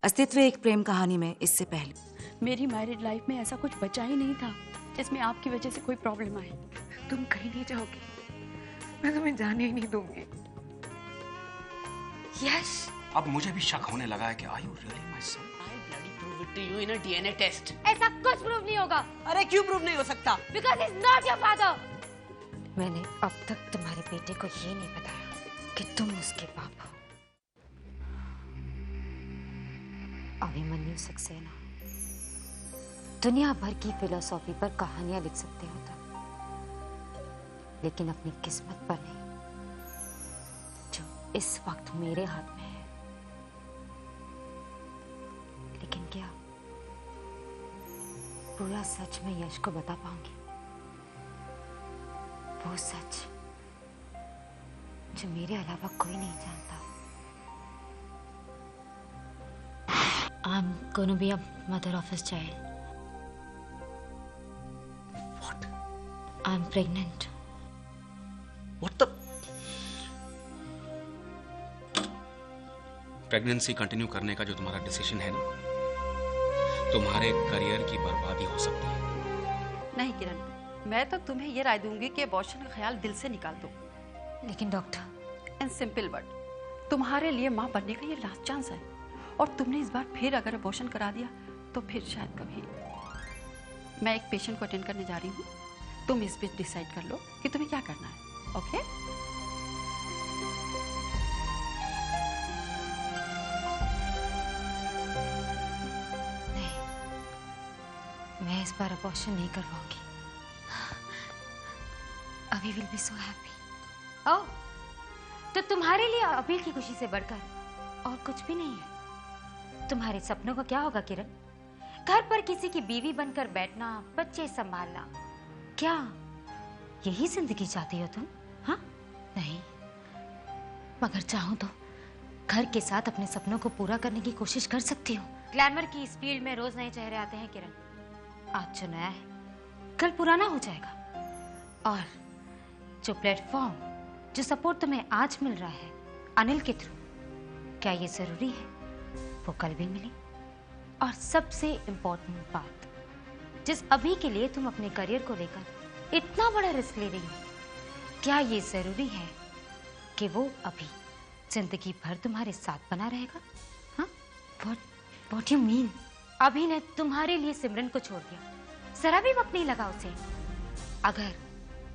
अस्तित्व एक प्रेम कहानी में इससे पहले। मेरी मैरिड लाइफ में ऐसा कुछ बचा ही नहीं था जिसमें आपकी वजह से कोई प्रॉब्लम आए। तुम कहीं नहीं जाओगी, मैं तुम्हें जाने ही नहीं दूंगी। यस, अब मुझे भी शक होने लगा है कि are you really my son? I bloody prove it to you in a DNA test. ऐसा कुछ प्रूव नहीं होगा। अरे क्यों प्रूव नहीं हो सकता? Because he's not your father. मैंने अब तक तुम्हारे बेटे को ये नहीं बताया कि तुम उसके बाप हो। अभिमन्यु सक्सेना दुनिया भर की फिलोसॉफी पर कहानियां लिख सकते हो तुम, लेकिन अपनी किस्मत पर नहीं, जो इस वक्त मेरे हाथ में है। लेकिन क्या पूरा सच मैं यश को बता पाऊंगी? वो सच जो मेरे अलावा कोई नहीं जानता। I'm gonna be a mother of his child. What? I'm pregnant. What the? Pregnancy continue करने का जो तुम्हारा डिसीजन है ना, तुम्हारे करियर की बर्बादी हो सकती है। नहीं किरण, मैं तो तुम्हें ये राय दूंगी कि अबॉर्शन का ख्याल दिल से निकाल दो। लेकिन डॉक्टर, इन सिंपल वर्ड, तुम्हारे लिए माँ बनने का ये लास्ट चांस है, और तुमने इस बार फिर अगर अबॉर्शन करा दिया तो फिर शायद कभी। मैं एक पेशेंट को अटेंड करने जा रही हूँ, तुम इस बीच डिसाइड कर लो कि तुम्हें क्या करना है। ओके? नहीं, मैं इस बार अबॉर्शन नहीं करवाऊंगी। अभी विल बी सो हैप्पी। ओह, तो तुम्हारे लिए अभी की खुशी से बढ़कर और कुछ भी नहीं है। तुम्हारे सपनों का क्या होगा किरण? घर पर किसी की बीवी बनकर बैठना, बच्चे संभालना, क्या यही जिंदगी चाहती हो तुम? हाँ? नहीं, मगर चाहो तो घर के साथ अपने सपनों को पूरा करने की कोशिश कर सकती हो। ग्लैमर की इस फील्ड में रोज नए चेहरे आते हैं किरण। आज जो नया है कल पुराना हो जाएगा, और जो प्लेटफॉर्म, जो सपोर्ट तुम्हें आज मिल रहा है अनिल के थ्रू, क्या ये जरूरी है वो कल भी मिले? और सबसे इम्पोर्टेंट बात, जिस अभी के लिए तुम अपने करियर को लेकर इतना बड़ा रिस्क ले रही हो, क्या ये जरूरी है कि वो अभी जिंदगी भर तुम्हारे साथ बना रहेगा? हाँ? What you mean? अभी ने तुम्हारे लिए सिमरन को छोड़ दिया, जरा भी वक्त नहीं लगा उसे। अगर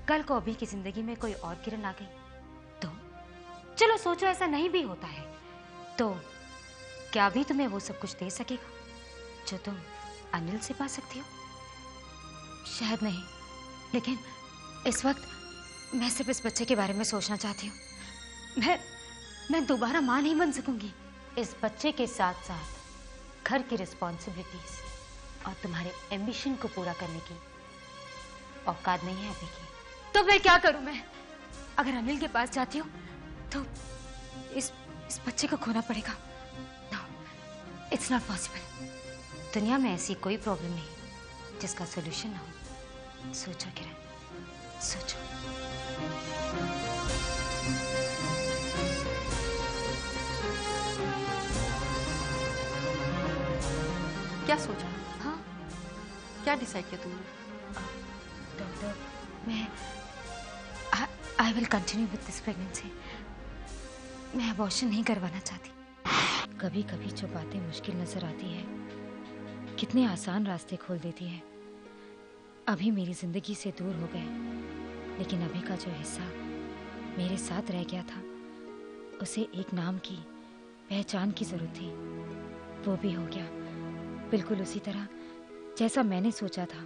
कल को अभी की जिंदगी में कोई और किरण आ गई तो? चलो सोचो ऐसा नहीं भी होता है तो क्या अभी तुम्हें वो सब कुछ दे सकेगा जो तुम अनिल से पा सकती हो? शायद नहीं, लेकिन इस वक्त मैं सिर्फ इस बच्चे के बारे में सोचना चाहती हूँ। मैं दोबारा माँ नहीं बन सकूंगी। इस बच्चे के साथ साथ घर की रिस्पॉन्सिबिलिटीज और तुम्हारे एम्बिशन को पूरा करने की औकात नहीं है अभी की। तो मैं क्या करूं? मैं अगर अनिल के पास जाती हूँ तो इस बच्चे को खोना पड़ेगा। It's not possible. दुनिया में ऐसी कोई प्रॉब्लम नहीं जिसका सॉल्यूशन ना हो। सोचो किरण, सोचो। क्या सोचा? हाँ, क्या डिसाइड किया तुमने? डॉक्टर, मैं I will continue with this pregnancy. मैं अबॉर्शन नहीं करवाना चाहती। कभी कभी जो बातें मुश्किल नजर आती है कितने आसान रास्ते खोल देती है। अभी मेरी जिंदगी से दूर हो गए, लेकिन अभी का जो हिस्सा मेरे साथ रह गया था उसे एक नाम की, पहचान की जरूरत थी। वो भी हो गया, बिल्कुल उसी तरह जैसा मैंने सोचा था,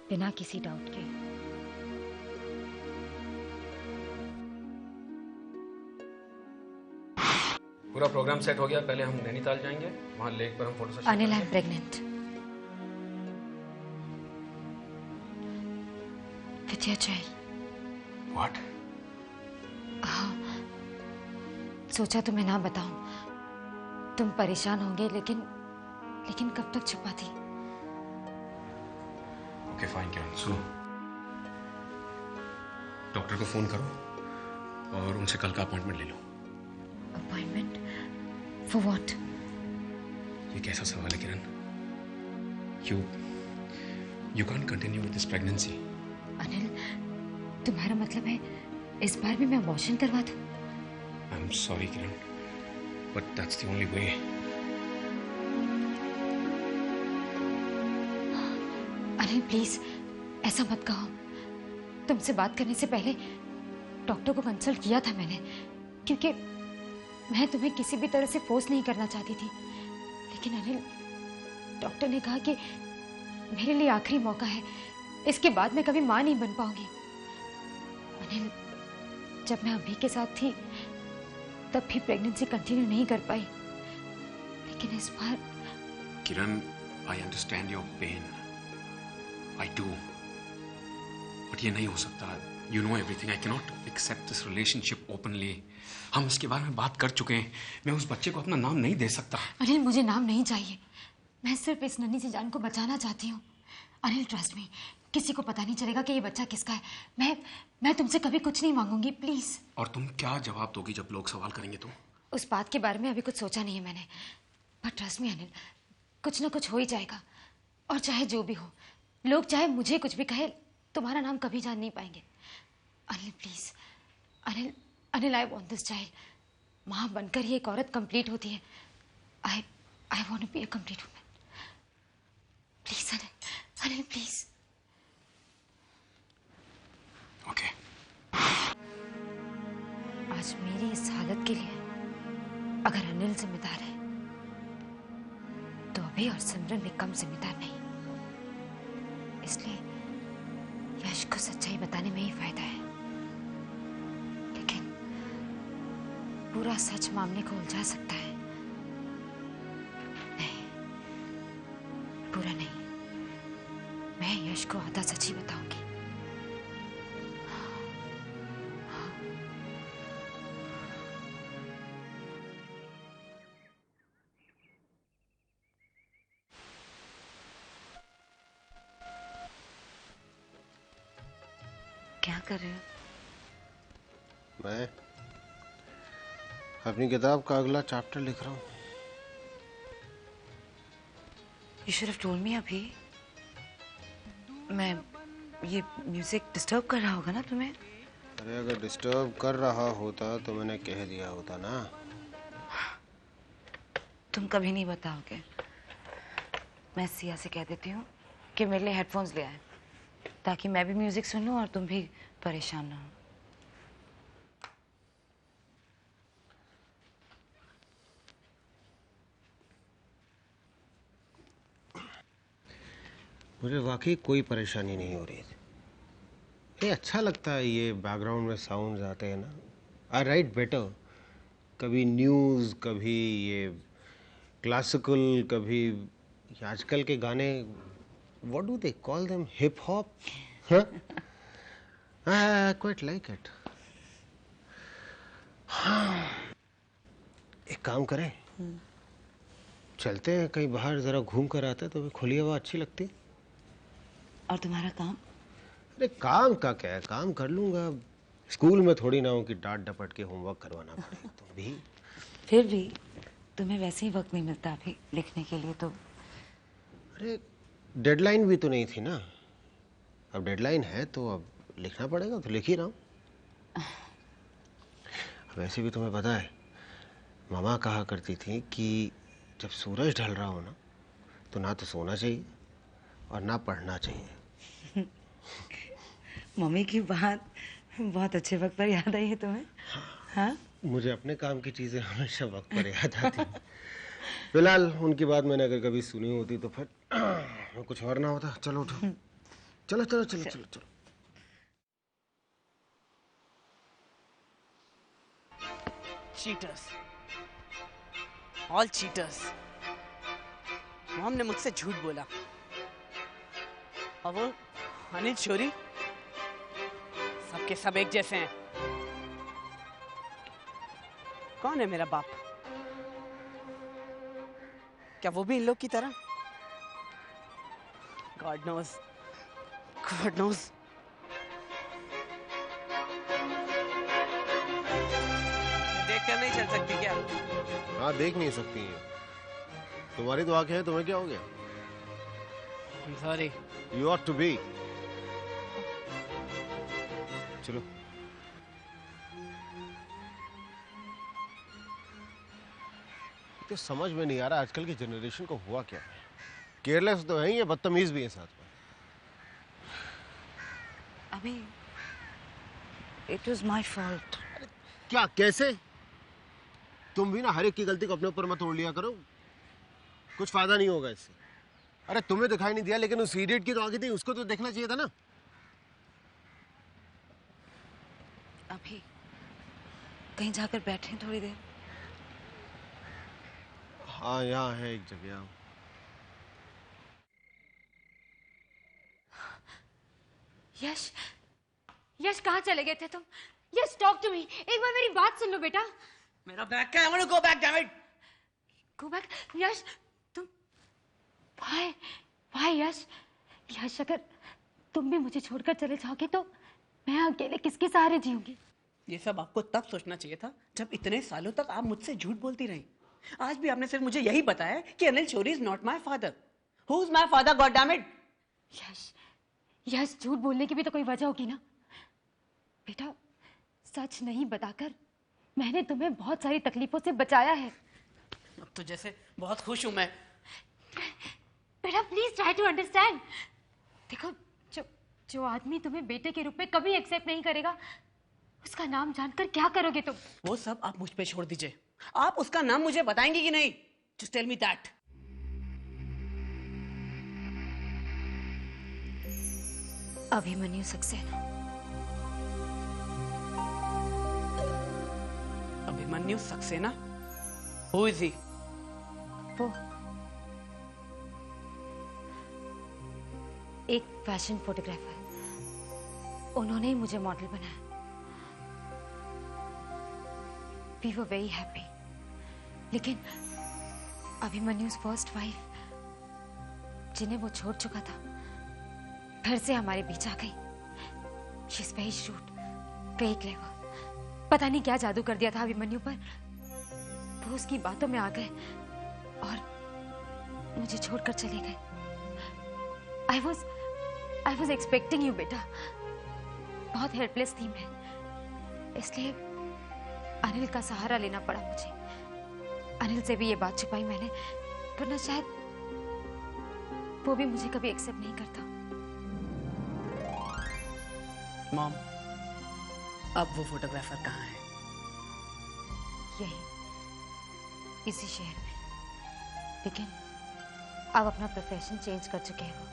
बिना किसी डाउट के। पूरा प्रोग्राम सेट हो गया। पहले हम नैनीताल जाएंगे, वहाँ लेक पर हम photo session. Anil, I am pregnant with your child. What? हाँ, सोचा तुम्हें ना बताऊं, तुम परेशान होंगे, लेकिन कब तक छुपाती? ओके फाइन किरण, सुनो, डॉक्टर को फोन करो और उनसे कल का अपॉइंटमेंट ले लो। अपॉइंटमेंट? For what? ये कैसा सवाल है किरण? You can't continue with this pregnancy. Anil, तुम्हारा मतलब है इस बार भी मैं अबॉर्शन करवा दूं? I'm sorry Kiran, but that's the only way. Anil please ऐसा मत कहो। तुमसे बात करने से पहले डॉक्टर को कंसल्ट किया था मैंने, क्योंकि मैं तुम्हें किसी भी तरह से फोर्स नहीं करना चाहती थी। लेकिन अनिल, डॉक्टर ने कहा कि मेरे लिए आखिरी मौका है, इसके बाद मैं कभी मां नहीं बन पाऊंगी। अनिल, जब मैं अभी के साथ थी तब भी प्रेगनेंसी कंटिन्यू नहीं कर पाई, लेकिन इस बार। किरण, I understand your pain. I do. But ये नहीं हो सकता। You know everything. I cannot accept this relationship openly. हम इसके बारे में बात कर चुके हैं। मैं उस बच्चे को अपना नाम नहीं दे सकता। अनिल, मुझे नाम नहीं चाहिए। मैं सिर्फ इस नन्ही सी जान को बचाना चाहती हूँ। अनिल, ट्रस्ट मी, किसी को पता नहीं चलेगा कि ये बच्चा किसका है। मैं तुमसे कभी कुछ नहीं मांगूंगी, प्लीज। और तुम क्या जवाब दोगी जब लोग सवाल करेंगे तो? उस बात के बारे में अभी कुछ सोचा नहीं है मैंने, पर ट्रस्ट मी अनिल, कुछ ना कुछ हो ही जाएगा। और चाहे जो भी हो, लोग चाहे मुझे कुछ भी कहे, तुम्हारा नाम कभी जान नहीं पाएंगे। Anil please, Anil, I want this child. माँ बनकर ही एक औरत कंप्लीट होती है। I want to be a complete woman. Please Anil, please. Okay. आज मेरी इस हालत के लिए अगर अनिल जिम्मेदार है तो अभी और सिमरन भी कम जिम्मेदार नहीं। इसलिए यश को सच्चाई बताने में ही फायदा है, लेकिन पूरा सच मामले को उलझा सकता है। नहीं, पूरा नहीं, मैं यश को आधा सच ही बताऊंगी। क्या कर रहे हो? मैं अपनी किताब का अगला चैप्टर लिख रहा हूँ। You should have told me अभी। मैं ये म्यूजिक डिस्टर्ब कर रहा होगा ना तुम्हें? अरे अगर डिस्टर्ब कर रहा होता तो मैंने कह दिया होता ना। तुम कभी नहीं बताओगे। मैं सिया से कह देती हूँ कि मेरे लिए हेडफोन्स ले आए, ताकि मैं भी म्यूजिक सुन लूं और तुम भी परेशान ना हो। मुझे वाकई कोई परेशानी नहीं हो रही थी। ये अच्छा लगता है, ये बैकग्राउंड में साउंड्स आते हैं ना। आई राइट बेटर। कभी न्यूज़, कभी ये क्लासिकल, कभी आजकल के गाने, what do they call them, hip hop. I quite like it. एक काम करें, चलते हैं कहीं बाहर, जरा घूम कर आते तो भी खुली हवा अच्छी लगती। और तुम्हारा काम? अरे काम का क्या है, काम कर लूंगा। स्कूल में थोड़ी ना हो कि डांट डपट के होमवर्क करवाना पड़े। तुम भी? फिर भी तुम्हें वैसे ही वक्त नहीं मिलता अभी लिखने के लिए तो। अरे डेडलाइन भी तो नहीं थी ना। अब डेडलाइन है तो अब लिखना पड़ेगा, तो लिख ही रहा हूँ। वैसे भी तुम्हें पता है, मामा कहा करती थी कि जब सूरज ढल रहा हो ना, तो ना तो सोना चाहिए और ना पढ़ना चाहिए। मम्मी की बात बहुत अच्छे वक्त पर याद आई है तुम्हें। हाँ, मुझे अपने काम की चीजें हमेशा वक्त पर याद आती हैं। फिलहाल उनकी बात मैंने अगर कभी सुनी होती तो फिर कुछ और ना होता। चलो उठो, चलो चलो चलो चलो चलो। Cheaters, all cheaters. मॉम ने मुझसे झूठ बोला और वो अनिल शोरी, सबके सब एक जैसे हैं। कौन है मेरा बाप? क्या वो भी इन लोग की तरह? God knows, God knows. देख कर नहीं चल सकती क्या? हाँ, देख नहीं सकती हैं। तुम्हारी तो आंखें हैं, तुम्हें क्या हो गया? I'm sorry. You ought to be. चलो। तो समझ में नहीं आ रहा आजकल की जनरेशन को हुआ क्या है। केयरलेस तो है ही, बदतमीज भी है साथ में। अभी इट वाज माय फॉल्ट। क्या, कैसे? तुम भी ना हर एक की गलती को अपने ऊपर मत तोड़ लिया करो, कुछ फायदा नहीं होगा इससे। अरे तुम्हें दिखाई नहीं दिया, लेकिन उस इडियट की तो आंखें थी, उसको तो देखना चाहिए था ना। अभी कहीं जाकर बैठे थोड़ी देर। हाँ, यहाँ है एक जगह। यश, यश कहाँ चले गए थे तुम? यश, टॉक टू मी। एक बार मेरी बात सुन लो बेटा। मेरा बैग क्या है? I want to go back, damn it. Go back. Yash, तुम वाई यश, यश अगर तुम भी मुझे छोड़कर चले जाओगे तो मैं अकेले किसके सहारे जीऊंगी? ये सब आपको तब सोचना चाहिए था जब इतने सालों तक आप मुझसे झूठ बोलती रही। आज भी आपने सिर्फ मुझे यही बताया कि Anil Shourie is not my father. Who is my father, god damn it? Yash, Yash झूठ बोलने की भी तो कोई वजह होगी ना बेटा। सच नहीं बताकर मैंने तुम्हें बहुत सारी तकलीफों से बचाया है। अब तो जैसे बहुत खुश हूं मैं। बेटा प्लीज ट्राई टू अंडरस्टैंड। देखो, जो आदमी तुम्हें बेटे के रूप में कभी एक्सेप्ट नहीं करेगा, उसका नाम जानकर क्या करोगे तुम? वो सब आप मुझ पे छोड़ दीजिए। आप उसका नाम मुझे बताएंगे कि नहीं? Just tell me that. Abhimanyu Saxena. Abhimanyu Saxena? Who is he? वो एक फैशन फोटोग्राफर, उन्होंने ही मुझे मॉडल बनाया। वी वर वेरी हैप्पी, लेकिन अभिमन्यु's फर्स्ट वाइफ, जिन्हें वो छोड़ चुका था, फिर से हमारे बीच आ गई। She is very shrewd, very clever. पता नहीं क्या जादू कर दिया था अभिमन्यु पर। वो उसकी बातों में आ गए और मुझे छोड़कर चले गए। I was expecting you बेटा। बहुत हेल्पलेस थी मैं, इसलिए अनिल का सहारा लेना पड़ा मुझे। अनिल से भी ये बात छुपाई मैंने, वरना शायद वो भी मुझे कभी एक्सेप्ट नहीं करता। मॉम, अब वो फोटोग्राफर कहाँ है? यही, इसी शहर में, लेकिन अब अपना प्रोफेशन चेंज कर चुके हैं। वो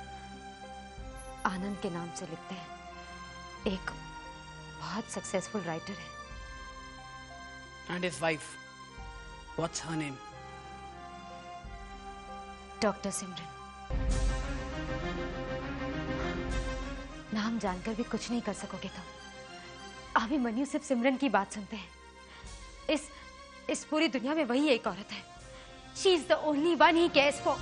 आनंद के नाम से लिखते हैं, एक बहुत सक्सेसफुल राइटर है। And his wife, what's her name? Doctor Simran. नाम जानकर भी कुछ नहीं कर सकोगे तुम। अभिमन्यु सिर्फ सिमरन की बात सुनते हैं। इस पूरी दुनिया में वही एक औरत है। She is the only one he cares for.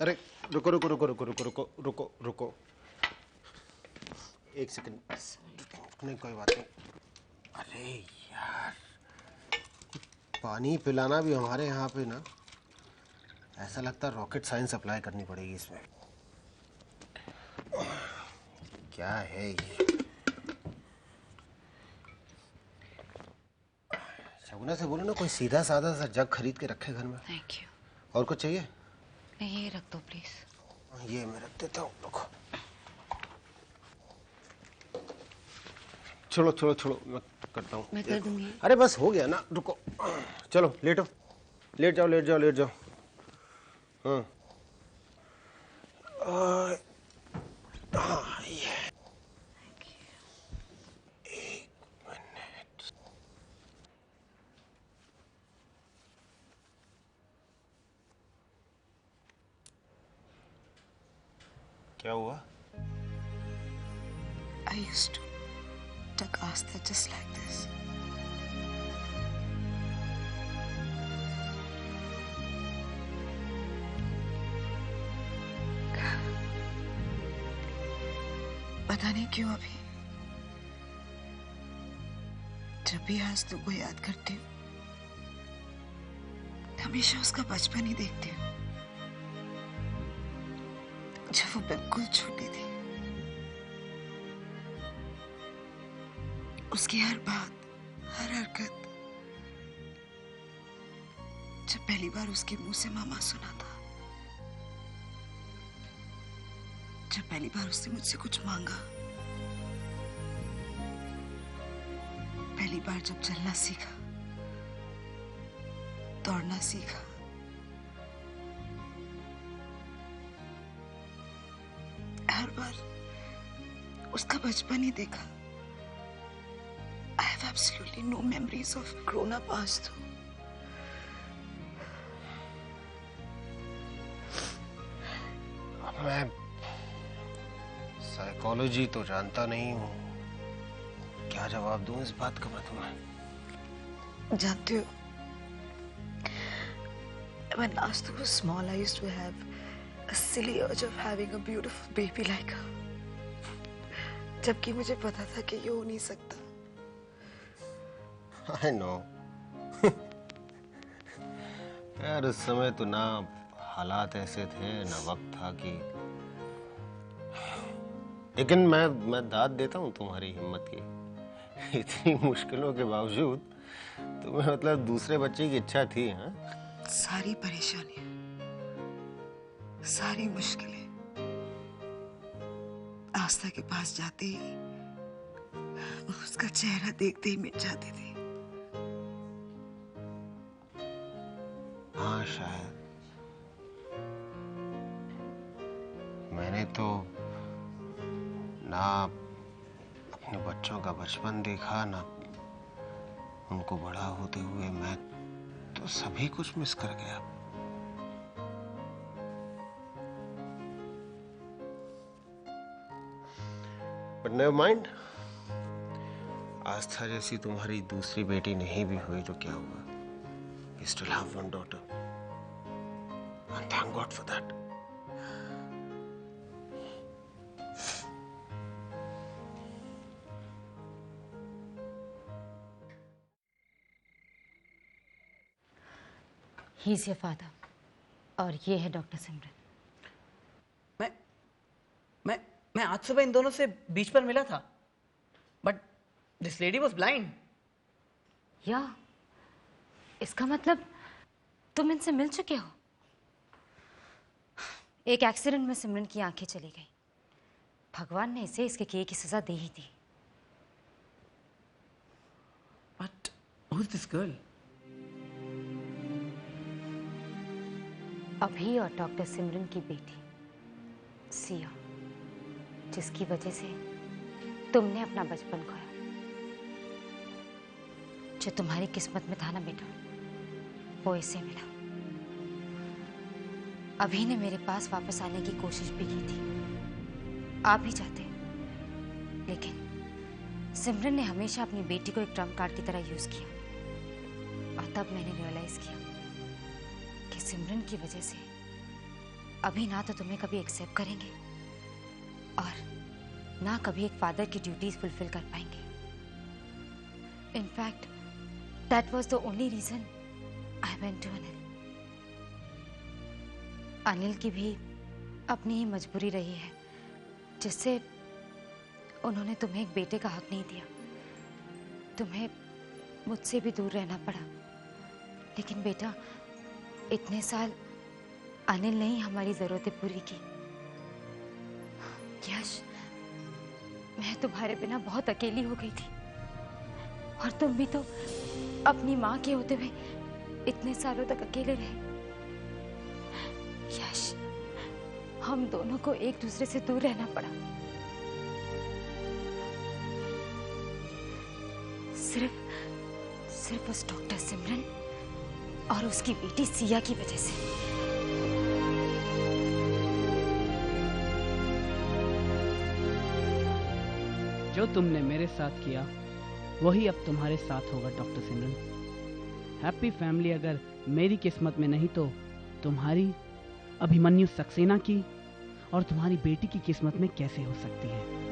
अरे रुको रुको रुको रुको रुको रुको रुको रुको, एक सेकंड। नहीं, कोई बात नहीं। अरे यार, पानी पिलाना भी हमारे यहाँ पे ना, ऐसा लगता है रॉकेट साइंस अप्लाई करनी पड़ेगी इसमें। क्या है ये? शगुना से बोलो ना कोई सीधा साधा सा जग खरीद के रखे घर में। Thank you. और कुछ चाहिए? मैं ये रख दो प्लीज। ये मैं रख देता हूँ, रुको। छोड़ो छोड़ो छोड़ो, मैं करता हूँ। मैं कर दूंगी। अरे बस हो गया ना, रुको। चलो लेटो, लेट जाओ लेट जाओ लेट जाओ। हाँ हाँ, ये एक क्या हुआ? I used to tuck Astha just like this. पता नहीं क्यों अभी जब भी आस्तु को याद करती हूँ हमेशा उसका बचपन ही देखती हूँ जब वो बिल्कुल छोटी थी। उसकी हर बात, हर हरकत, जब पहली बार उसके मुंह से मामा सुना था, जब पहली बार उसने मुझसे कुछ मांगा, पहली बार जब चलना सीखा, दौड़ना सीखा, हर बार उसका बचपन ही देखा। I have absolutely no memories of grown up Asthu. मैं साइकोलॉजी तो जानता नहीं हूँ, क्या जवाब दूं इस बात का मैं तुम्हें? जानते हो, when Asthu was small, I used to have a silly urge of having a beautiful baby like her. जबकि मुझे पता था कि ये हो नहीं सकता। I know. यार उस समय तो ना हालात ऐसे थे ना वक्त था कि, लेकिन मैं दाद देता हूँ तुम्हारी हिम्मत की। इतनी मुश्किलों के बावजूद तुम्हें मतलब दूसरे बच्चे की इच्छा थी, हाँ? सारी परेशानियां, सारी मुश्किलें आस्था के पास जाते ही उसका चेहरा देखते ही मिट जाती थी। हाँ शायद मैंने तो ना अपने बच्चों का बचपन देखा ना उनको बड़ा होते हुए, मैं तो सभी कुछ मिस कर गया। बट नेवर माइंड, आस्था जैसी तुम्हारी दूसरी बेटी नहीं भी हुई तो क्या हुआ? You still have one daughter. And thank God for that. He is your father और ये है डॉक्टर सिमरन। मैं आज सुबह इन दोनों से बीच पर मिला था, but this lady was blind. या इसका मतलब तुम इनसे मिल चुके हो? एक एक्सीडेंट में सिमरन की आंखें चली गई। भगवान ने इसे इसके किए की सजा दे ही दी। But who is this girl? अभी और डॉक्टर सिमरन की बेटी सिया, जिसकी वजह से तुमने अपना बचपन खोया। जो तुम्हारी किस्मत में था ना बेटा, वो इसे मिला। अभी ने मेरे पास वापस आने की कोशिश भी की थी, आ भी जाते, लेकिन सिमरन ने हमेशा अपनी बेटी को एक ट्रम्प कार्ड की तरह यूज किया। और तब मैंने रियलाइज किया कि सिमरन की वजह से अभी ना तो तुम्हें कभी एक्सेप्ट करेंगे और ना कभी एक फादर की ड्यूटीज फुलफिल कर पाएंगे। In fact that was the only reason I went to Anil. Anil की भी अपनी ही मजबूरी रही है, जिससे उन्होंने तुम्हें एक बेटे का हक नहीं दिया। तुम्हें मुझसे भी दूर रहना पड़ा। लेकिन बेटा, इतने साल अनिल ने ही हमारी जरूरतें पूरी की। यश, मैं तुम्हारे बिना बहुत अकेली हो गई थी और तुम भी तो अपनी माँ के होते हुए इतने सालों तक अकेले रहे। यश, हम दोनों को एक दूसरे से दूर रहना पड़ा, सिर्फ उस डॉक्टर सिमरन और उसकी बेटी सिया की वजह से। जो तुमने मेरे साथ किया वही अब तुम्हारे साथ होगा डॉक्टर सिमरन। हैप्पी फैमिली अगर मेरी किस्मत में नहीं तो तुम्हारी, अभिमन्यु सक्सेना की और तुम्हारी बेटी की किस्मत में कैसे हो सकती है?